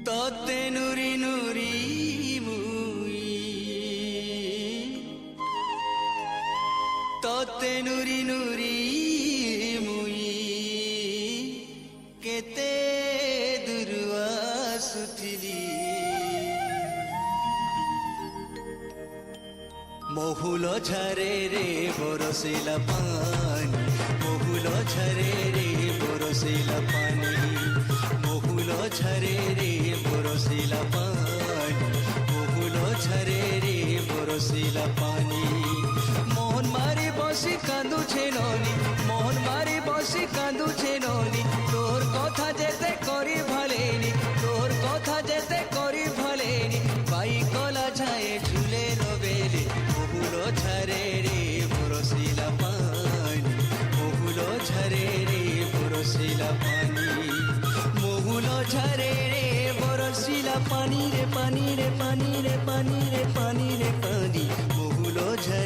ততে নুরি নুরি মুই ততে নুরি নুরি মুই কেতে দূরু আসুথিলি মহুল ঝরে রে বরসিলা পানি মহুল ঝরে রে বরসিলা পানি মহুল ঝরে রে বরসিলা পানি মহুল ঝরে রে বরসিলা পানি মোহন মারি বসি কাঁদুছে ননি মোহন মারি বসি কাঁদুছে ননি তোর কথা যেতে করি ভালেনি তোর কথা যেতে করি ভালেনি বাই কলা ছায়ে ঝুলে রবেলে মহুল ঝরে রে বরসিলা পানি মহুল ঝরে রে বরসিলা পানি মহুল ঝরে রে বরসিলা পানি রে পানি রে পানি রে পানি রে পানি রে পানি মহুল ঝরে